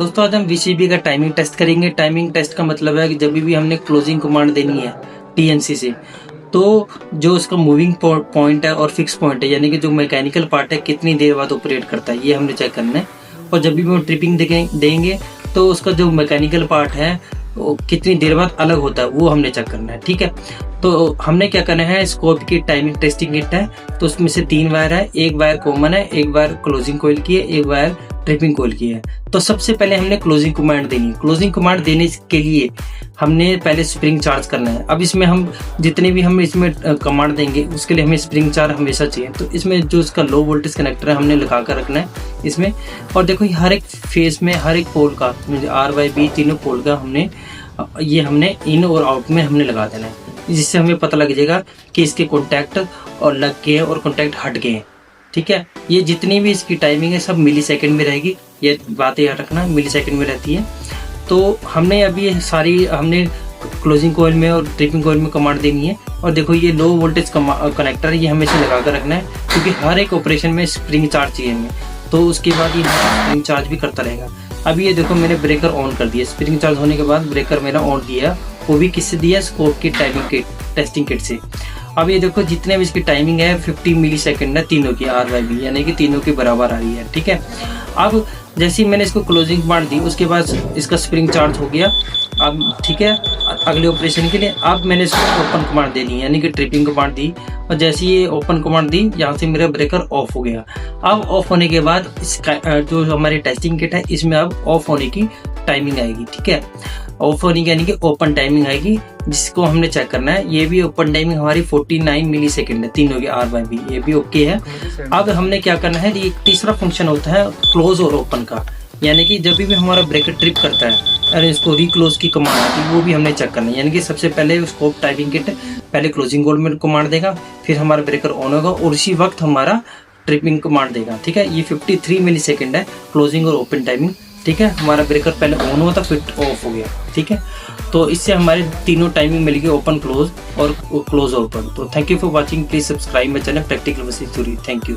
दोस्तों आज हम वीसीबी का टाइमिंग टेस्ट करेंगे। टाइमिंग टेस्ट का मतलब है कि जब भी हमने क्लोजिंग कमांड देनी है टीएनसी से, तो जो उसका मूविंग पॉइंट है और फिक्स पॉइंट है, यानी कि जो मैकेनिकल पार्ट है कितनी देर बाद ऑपरेट करता है, ये हमने चेक करना है। और जब भी हम ट्रिपिंग देंगे तो उसका जो मैकेनिकल पार्ट है वो कितनी देर बाद अलग होता है, वो हमने चेक करना है। ठीक है, तो हमने क्या करना है, स्कोप की टाइमिंग टेस्टिंग किट है, तो उसमें से 3 वायर है, एक वायर कॉमन है, एक वायर क्लोजिंग कॉइल की है, एक वायर ट्रिपिंग कॉइल की है। तो सबसे पहले हमने क्लोजिंग कमांड देनी है। क्लोजिंग कमांड देने के लिए हमने पहले स्प्रिंग चार्ज करना है। अब इसमें हम जितने भी हम इसमें कमांड देंगे उसके लिए हमें स्प्रिंग चार्ज हमेशा चाहिए। तो इसमें जो इसका लो वोल्टेज कनेक्टर है हमने लगा कर रखना है इसमें। और देखो हर एक फेस में हर एक पोल का RYB तीनों पोल का हमने इन और आउट में हमने लगा देना है, जिससे हमें पता लग जाएगा कि इसके कॉन्टैक्ट और लग गए हैं और कॉन्टैक्ट हट गए हैं। ठीक है, ये जितनी भी इसकी टाइमिंग है सब मिली सेकेंड में रहेगी, ये बात याद रखना, मिली सेकेंड में रहती है। तो हमने अभी सारी हमने क्लोजिंग कॉइल में और ट्रिपिंग कॉइल में कमांड देनी है। और देखो ये लो वोल्टेज कनेक्टर ये हमेशा लगा कर रखना है, क्योंकि हर एक ऑपरेशन में स्प्रिंग चार्ज चाहिए हमें, तो उसके बाद ये स्प्रिंग चार्ज भी करता रहेगा। अभी ये देखो मैंने ब्रेकर ऑन कर दिया, स्प्रिंग चार्ज होने के बाद ब्रेकर मेरा ऑन दिया, वो भी किससे दिया, स्कोप की टाइमिंग किट टेस्टिंग किट से। अब ये देखो जितने भी इसकी टाइमिंग है 50 मिली सेकेंड है तीनों की RYB, यानी कि तीनों के बराबर आ रही है। ठीक है, अब जैसे ही मैंने इसको क्लोजिंग कमांड दी उसके बाद इसका स्प्रिंग चार्ज हो गया। अब ठीक है, अगले ऑपरेशन के लिए अब मैंने इसको ओपन कमांड दे दी, यानी कि ट्रिपिंग कमांड दी। और जैसे ये ओपन कमांड दी, यहाँ से मेरा ब्रेकर ऑफ हो गया। अब ऑफ होने के बाद इसका जो हमारी टेस्टिंग किट है इसमें अब ऑफ होने की टाइमिंग आएगी। ठीक है, ऑफ होने की यानी कि ओपन टाइमिंग आएगी, जिसको हमने चेक करना है। ये भी ओपन टाइमिंग हमारी 49 मिली सेकेंड है तीनों की RYB, ये भी ओके है। अब हमने क्या करना है, ये तीसरा फंक्शन होता है क्लोज और ओपन का, यानी कि जब भी हमारा ब्रेकर ट्रिप करता है और इसको रीक्लोज की कमांड आती है वो भी हमने चेक करना है। यानी कि सबसे पहले स्कोप टाइमिंग किट पहले क्लोजिंग कॉइल में कमांड देगा, फिर हमारा ब्रेकर ऑन होगा और उसी वक्त हमारा ट्रिपिंग कमांड देगा। ठीक है, ये 53 मिली सेकेंड है क्लोजिंग और ओपन टाइमिंग। ठीक है, हमारा ब्रेकर पहले ऑन हुआ था फिर ऑफ हो गया। ठीक है, तो इससे हमारे तीनों टाइमिंग मिल गई, ओपन क्लोज और क्लोज ओपन। तो thank you for watching, please subscribe my channel practical with Suri. Thank you.